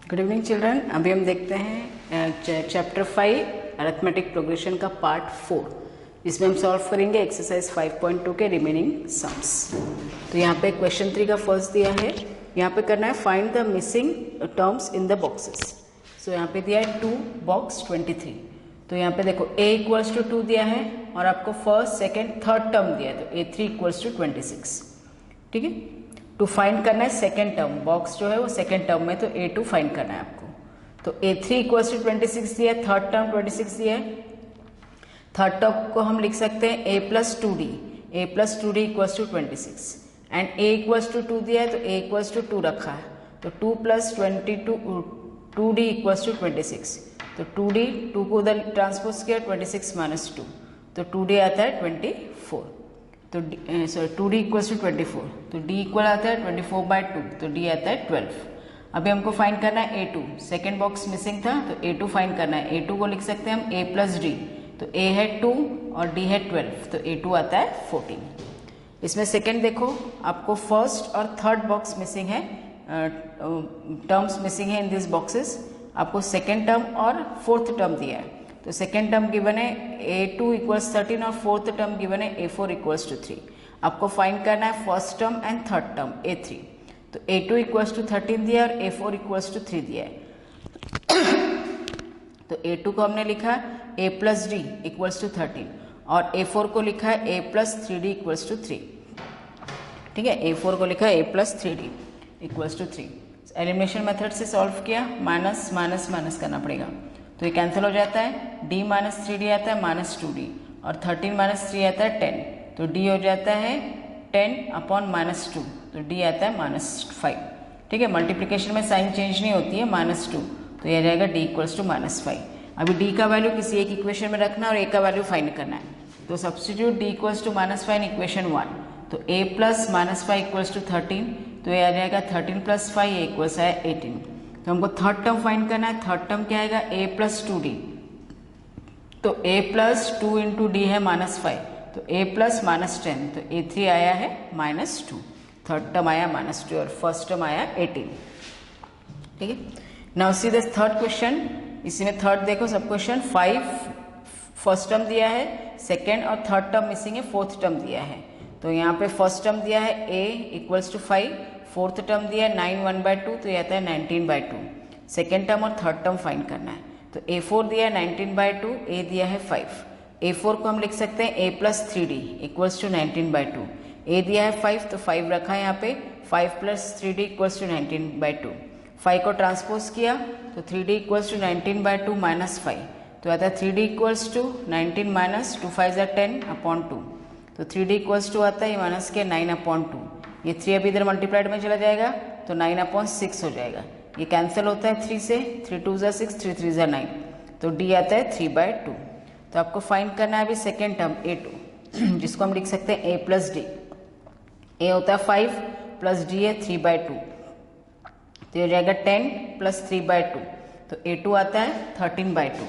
Good evening children. अभी हम देखते हैं चैप्टर 5 अरिथमेटिक प्रोग्रेशन का पार्ट 4। इसमें हम सॉल्व करेंगे एक्सरसाइज 5.2 के रिमेनिंग सम्स। तो यहाँ पे क्वेश्चन 3 का फर्स्ट दिया है, यहाँ पे करना है find the missing terms in the boxes. So यहाँ पे दिया है 2 बॉक्स 23। तो यहाँ पे देखो a इक्वल्स टू 2 दिया है और आपको फर्स्ट सेकेंड थर्ड टर्म दिया है, तो a3 इक्वल्स टू 26। ठीक है, टू फाइंड करना है सेकेंड टर्म, बॉक्स जो है वो सेकेंड टर्म में, तो a2 फाइंड करना है आपको। तो a3 इक्वल्स टू 26 दिया है, थर्ड टर्म 26 दिया है। थर्ड टर्म को हम लिख सकते हैं a plus 2d equals to 26 and a equals to 2 दिया है, तो a इक्वल्स टू 2 रखा है, तो 2 प्लस 2d इक्वल्स टू 26। तो 2d 2 को उधर ट्रांसपोज किया, 26 माइनस 2, तो 2d आता है 24। तो सॉरी 2d इक्वल्स टू 24, तो d इक्वल आता है 24/2, तो d आता है 12। अभी हमको फाइंड करना है a2, सेकेंड बॉक्स मिसिंग था, तो a2 फाइंड करना है। a2 को लिख सकते हैं हम a प्लस d, तो a है 2 और d है 12, तो a2 आता है 14। इसमें सेकेंड देखो, आपको फर्स्ट और थर्ड बॉक्स मिसिंग है, टर्म्स मिसिंग है इन दिस बॉक्सेस। आपको सेकेंड टर्म और फोर्थ टर्म दिया है, तो सेकेंड टर्म गिवन है a2 इक्वल्स 13 और फोर्थ टर्म गिवन है a4 इक्वल्स टू 3। आपको फाइंड करना है first term and third term a3। तो a2 इक्वल्स टू 13 दिया है और a4 इक्वल्स टू 3 दिया है। तो a2 को हमने लिखा a plus D equals to 13 और a4 को लिखा है a plus 3d equals to 3। ठीक है, a4 को लिखा है a plus 3d equals to 3। Elimination method से सॉल्व किया, माइनस माइनस माइनस करना पड़ेगा, तो ये कैंसिल हो जाता है। d माइनस 3d आता है माइनस 2d और 13 माइनस 3 आता है 10, तो d हो जाता है 10 अपॉन माइनस 2, तो d आता है माइनस 5। ठीक है, मल्टीप्लिकेशन में साइन चेंज नहीं होती है, माइनस 2, तो ये रहेगा d इक्वल्स टू माइनस 5। अभी d का वैल्यू किसी एक इक्वेशन में रखना और a का वैल्यू फाइंड करना है। तो substitute d equals to minus 5 in equation 1, तो a plus minus 5 equals to 13, तो ये आ जाएगा 13 प्लस 5 इक्वल्स है 18। तो हमको थर्ड टर्म फाइंड करना है। थर्ड टर्म क्या आएगा a प्लस 2d, तो a प्लस 2 इंटू डी है माइनस 5, तो a प्लस माइनस 10, तो a3 आया है माइनस 2। थर्ड टर्म आया माइनस 2 और फर्स्ट टर्म आया 18। ठीक है, now see this third question. इसी में थर्ड देखो, सब क्वेश्चन 5 फर्स्ट टर्म दिया है, सेकेंड और थर्ड टर्म मिसिंग है, फोर्थ टर्म दिया है। तो यहाँ पे फर्स्ट टर्म दिया है a equals to 5, fourth term दिया है 9 1/2, तो ये आता है 19/2। सेकेंड टर्म और थर्ड टर्म फाइंड करना है। तो a4 दिया है 19/2, a दिया है 5। a4 को हम लिख सकते हैं a plus 3d equals to 19/2। a दिया है 5, तो 5 रखा है यहाँ पे, 5 प्लस 3d इक्वल्स टू 19/2। 5 को ट्रांसपोज किया, तो 3d इक्वल्स टू 19/2 माइनस 5, तो आता है 3d equals to 19 minus 2 5 10 upon 2, तो 3d इक्वल्स टू आता है माइनस के 9 अपॉन 2। ये 3 अभी इधर मल्टीप्लाइड में चला जाएगा, तो 9 अपॉन 6 हो जाएगा। ये कैंसिल होता है 3 से, 3 2 ज़ा 6, 3 3 ज़ा 9, तो d आता है 3/2। तो आपको फाइंड करना है अभी सेकेंड टर्म a2, जिसको हम लिख सकते हैं a प्लस डी। a होता है 5 प्लस d है 3/2, तो ये हो जाएगा 10 प्लस 3/2, तो a2 आता है 13/2।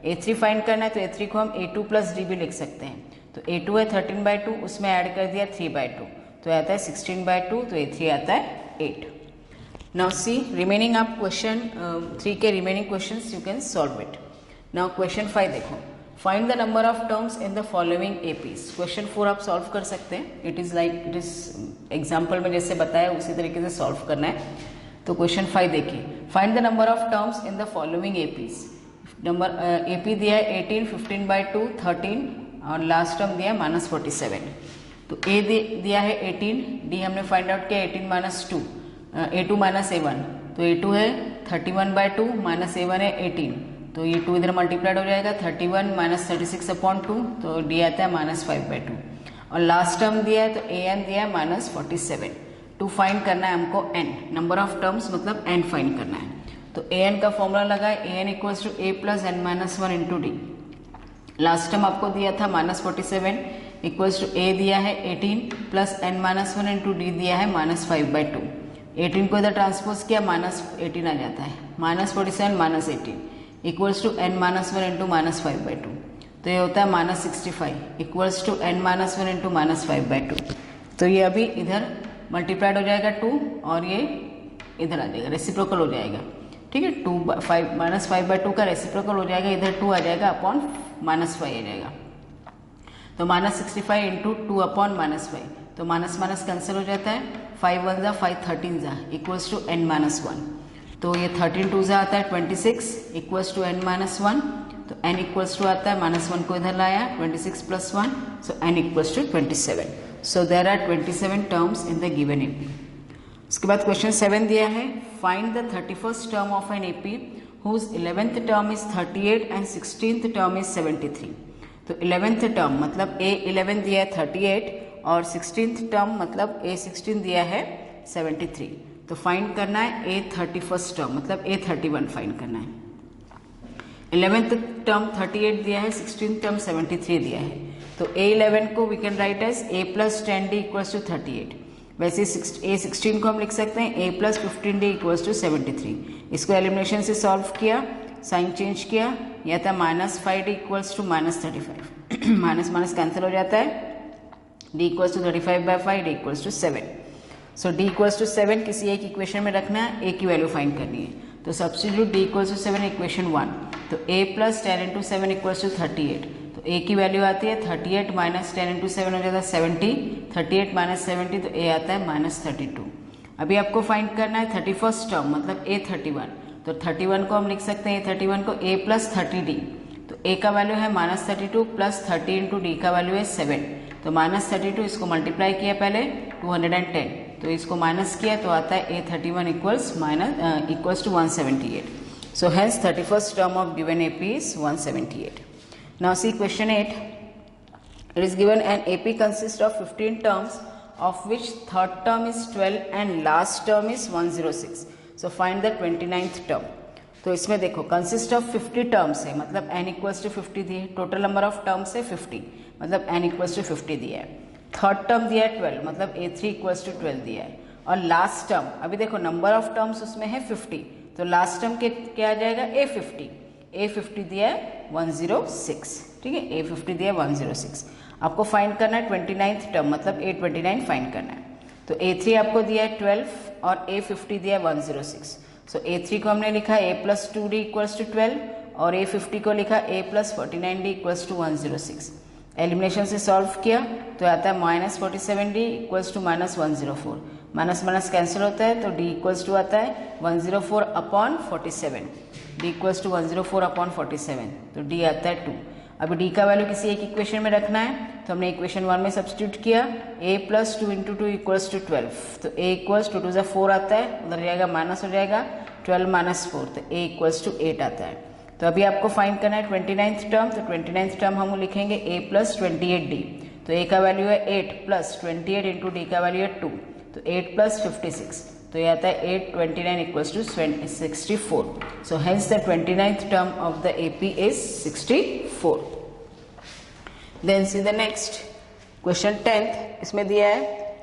a3 फाइंड करना है, तो a3 को हम a2 प्लस डी भी लिख सकते हैं। तो a2 है 13/2, उसमें ऐड कर दिया 3/2, तो आता है 16/2, तो a3 आता है 8। नाउ सी रिमेनिंग आप क्वेश्चन 3 के remaining questions you can solve it. Now question 5 देखो, find the number of terms in the following APs. Question 4 आप सॉल्व कर सकते हैं, इट इज एग्जाम्पल में जैसे बताया उसी तरीके से सॉल्व करना है। तो क्वेश्चन 5 देखिए, find the number of terms in the following APs. Number AP दिया है 18, 15/2, 13 और लास्ट टर्म दिया है माइनस 47। तो a दिया है 18, d हमने फाइंड आउट किया 18 माइनस 2, a2 माइनस a1, तो a2 है 31/2 माइनस a1 है 18, तो ये 2 इधर मल्टीप्लाइड हो जाएगा, 31 माइनस 36 अपॉन 2, तो d आता है माइनस 5/2 और लास्ट टर्म दिया है, तो an दिया है माइनस 47। टू फाइंड करना है हमको n, नंबर ऑफ टर्म्स मतलब n फाइंड करना है। तो an का फॉर्मूला लगा है an equals to a plus n minus 1 into D. Last term आपको दिया था माइनस 47 इक्वल्स टू a दिया है 18 plus n minus 1 into D दिया है माइनस 5/2। 18 को इधर ट्रांसपोज किया, माइनस 18 आ जाता है, minus 47 minus 18 equals to n minus 1 into minus 5/2, तो ये होता है minus 65 equals to n minus 1 into minus 5/2। तो ये अभी इधर मल्टीप्लाइड हो जाएगा 2 और ये इधर आ जाएगा, रेसिप्रोकल हो जाएगा। ठीक है, 2/5 -5/2 का रेसिप्रोकल हो जाएगा, इधर 2 आ जाएगा अपॉन -5 आ जाएगा, तो -65 इंटू 2 अपॉन -5, तो माइनस माइनस कैंसिल हो जाता है, 5 1 जा 5 13 जा इक्वल्स टू n-1, तो ये 13 2 जा आता है 26 इक्वल्स टू n-1, तो n इक्वल्स टू आता है -1 को इधर लाया 26 + 1, सो n इक्वल्स टू 27. So there are 27 terms in the given AP. उसके बाद क्वेश्चन 7 दिया है, find the 31st term of an AP whose 11th term is 38 and 16th term is 73. तो 11th टर्म मतलब A11 दिया है 38 और 16th टर्म मतलब A16 दिया है 73. तो फाइंड करना है A31st टर्म मतलब A31 फाइंड करना है. 11th टर्म 38 दिया है, 16th टर्म 73 दिया है, तो A11 को we can write as A + 10D = 38. वैसे A16 को हम लिख सकते हैं A + 15D = 73. इसको एलिमिनेशन से सॉल्व किया, साइन चेंज किया, यह था -5D = -35. माइनस माइनस कैंसिल हो जाता है, D = 35/5, D = 7. सो D = 7 किसी एक इक्वेशन में रखना है, A की वैल्यू फाइंड करनी है, तो सब्स्टिट्यूट D = 7 इक्वेशन 1, तो A + 10 × 7 = 38. तो A की वैल्यू आती है 38 - 10 × 7 हो जाता है 70, 38 - 70 तो A आता है -32. अभी आपको फाइंड करना है 31st टर्म मतलब A31, तो 31 को हम लिख सकते हैं A31 को A + 30D, तो A का वैल्यू है -32 + 30 × D का वैल्यू है 7, तो -32 इसको मल्टीप्लाई किया पहले 210, तो इसको माइनस किया तो आता है A31 equals to 178. So hence 31st term of given AP is 178. Now see question 8. It is given an AP consists of 15 terms of which third term is 12 and last term is 106. So find the 29th term. तो इसमें देखो consist of 50 terms है मतलब n = 50 दिए, total number of terms है 50 मतलब n = 50 दिया है. थर्ड टर्म दिया है 12 मतलब A3 = 12 दिया है, और लास्ट टर्म अभी देखो नंबर ऑफ टर्म्स उसमें है 50, तो लास्ट टर्म के क्या आ जाएगा A50 दिया है 106. ठीक है, A50 दिया है 106. आपको फाइंड करना है 29th टर्म मतलब A29 फाइंड करना है. तो A3 आपको दिया है 12 और A50 दिया है 106. सो A3 को हमने लिखा A + 2D = 12 और A50 को लिखा A + 49D = 106. एलिमिनेशन से सॉल्व किया तो आता है -47D = -104. माइनस माइनस कैंसिल होता है तो D = आता है 104/47. D = 104/47, तो D आता है 2. अभी D का वैल्यू किसी एक इक्वेशन में रखना है, तो हमने इक्वेशन 1 में सब्स्टिट्यूट किया, A + 2 × 2 = 12, तो A = 2 2 4 आता है, उधर जाएगा माइनस हो जाएगा 12 - 4, तो A = 8 आता है. तो अभी आपको फाइंड करना है 29th टर्म, तो 29th टर्म हम लिखेंगे A + 28D, तो A का वैल्यू है 8 + 28 × D का वैल्यू है 2, तो 8 + 56, तो ये आता है 8 29 = 64. So hence the 29th term of the AP is 64. Then see the next question 10th. इसमें दिया है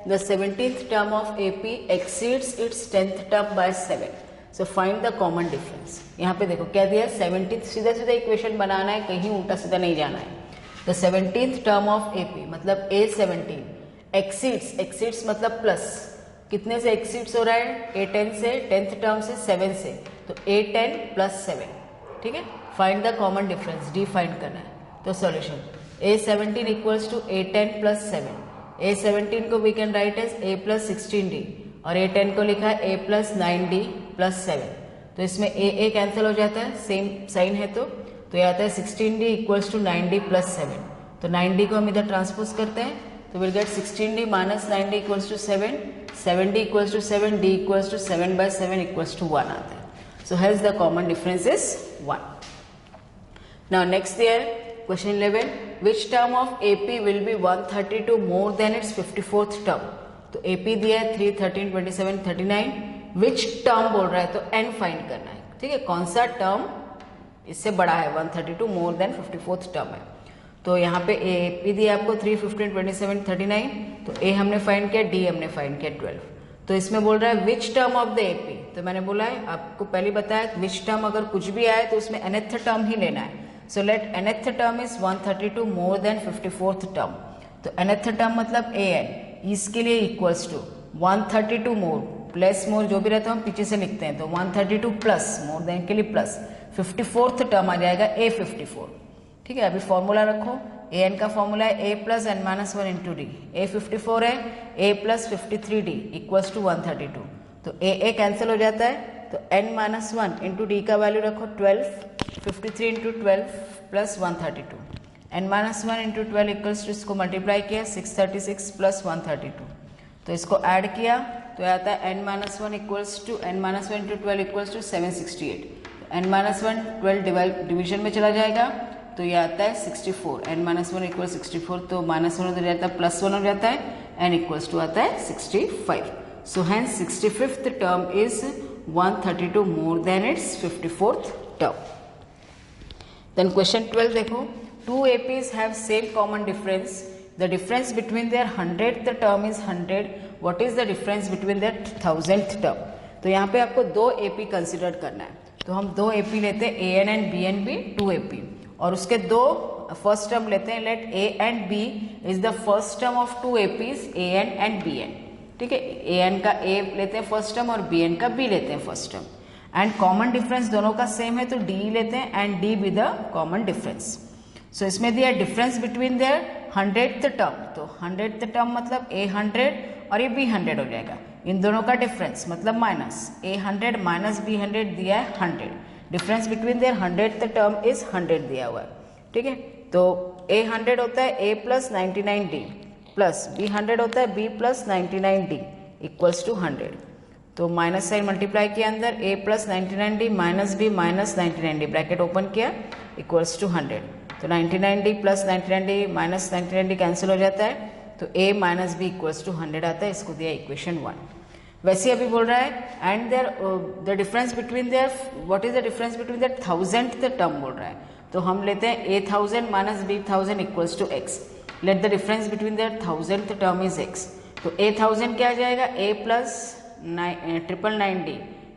the 17th term of AP exceeds its 10th term by 7. So find the common difference. यहाँ पे देखो क्या दिया है 17th, सीधा सीधा इक्वेशन बनाना है, कहीं उल्टा सीधा नहीं जाना है. The 17th term of AP मतलब A17 एक्सीड्स मतलब प्लस, कितने से एक्सीड्स हो रहा है A10 से, 10th टर्म से 7 से, तो A10 + 7. ठीक है, find the common difference D find करना है. तो सॉल्यूशन A17 = A10 + 7. A17 को we can write as A + 16D और A10 को लिखा है A + 9D + 7. तो इसमें A कैंसिल हो जाता है, सेम साइन है, तो ये आता है 16D = 9D + 7. तो 9D को हम इधर ट्रांसपोज करते हैं, तो will get 16D - 9D = 7, 7D = 7, D = 7/7 = 1 आता है. So hence the common difference is 1. Now next there, question 11. Which term of AP will be 132 more than its 54th term? तो AP दिया है 3, 13, 27, 39. Which term बोल रहा है, तो n फाइंड करना है. ठीक है, कौन सा टर्म इससे बड़ा है, 132 मोर देन 54th टर्म है. तो यहाँ पे AP दिया आपको 3, 15, 27, 39, तो A हमने फाइंड किया, D हमने फाइंड किया 12. तो इसमें बोल रहा है which term of the AP, तो मैंने बोला है आपको पहले बताया विच टर्म अगर कुछ भी आए तो उसमें nth टर्म ही लेना है. So let nth term is 132 more than 54th term. तो nth टर्म मतलब AN, इसके लिए equals to 132 more, plus more जो भी रहता है हम पीछे से लिखते हैं, तो 132 प्लस मोर देन के लिए प्लस 54th टर्म आ जाएगा A54। ठीक है, अभी फॉर्मूला रखो, an का फॉर्मूला है a plus N minus one into D. A54 है a plus 53d equals to 132, तो a कैंसिल हो जाता है, तो n minus one into D का वैल्यू रखो 12, 53 into 12 plus 132, n minus one into 12 equals to इसको मल्टीप्लाई किया 636 प्लस 132, तो इसको ऐड किया तो आता है n minus one equals to n minus one into 12 equals to 768, n minus one 12 division में चला जाएगा तो ये आता है 64, n माइनस वन इक्वल 64, तो माइनस वन हो जाता है प्लस वन हो जाता है, n इक्वल्स टू आता है 65। So hence 65th term is 132 more than its 54th term. Then question 12 देखो, two APs have same common difference, the difference between their 100th term is 100, what is the difference between their 1000th term. तो यहाँ पे आपको दो AP consider करना है, तो हम दो AP लेते हैं, AN एंड BN भी 2 AP, और उसके दो फर्स्ट टर्म लेते हैं, let A and B is the first term of 2 APs AN and BN। ठीक है, AN का A लेते हैं फर्स्ट टर्म और BN का B लेते हैं first term, and common difference दोनों का सेम है तो D लेते हैं and D be the common difference. So इसमें दिया difference between their 100th term, तो 100th टर्म मतलब A 100 और ये B 100 हो जाएगा, इन दोनों का डिफरेंस मतलब माइनस A 100 माइनस B 100 दिया है 100, difference between their 100th term is 100 दिया हुआ है। ठीक है, तो A 100 होता है A plus 99D plus B 100 होता है B plus 99D equals to 100, तो माइनस साइन मल्टीप्लाई किया अंदर, A plus 99D minus B minus 99D bracket open किया इक्वल्स टू 100, तो 99D plus 99D minus 99D cancel हो जाता है, तो A minus B equals to 100 आता है, इसको दिया इक्वेशन 1। वैसे अभी बोल रहा है and there the difference between their, what is the difference between their 1000th term बोल रहा है, तो हम लेते हैं A 1000 minus B 1000 equals to x, let the difference between their 1000th term is x, तो A 1000 क्या आ जाएगा A प्लस 999D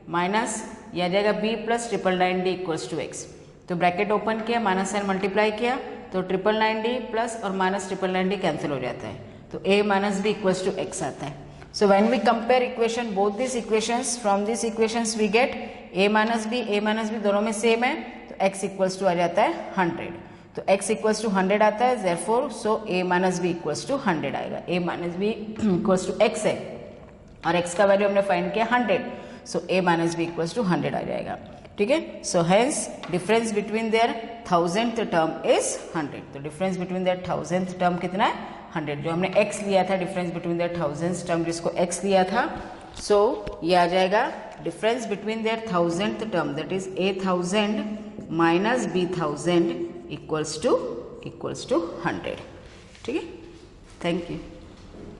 माइनस ये आ जाएगा B plus 999D equals to x, तो ब्रैकेट ओपन किया माइनस साइन मल्टीप्लाई किया तो 999D प्लस और माइनस 999D कैंसिल हो जाता है, तो A minus B equals to x आता है। So when we compare equation, both these equations, from these equations we get a minus b दोनों में सेम है, तो x इक्वल्स टू आ जाता है 100, तो x इक्वल्स टू 100 आता है, therefore so a minus b equals to 100 आएगा, a minus b equals to x है और x का वैल्यू हमने फाइंड किया 100, so a minus b equals to 100 आ जाएगा। ठीक है, so hence difference between their 1000th term is 100, तो difference between their 1000th term कितना है 100, जो हमने x लिया था difference between their 1000th term जिसको x लिया था, सो ये आ जाएगा difference between their 1000th term that is A 1000 minus B 1000 equals to 100। ठीक है, थैंक यू।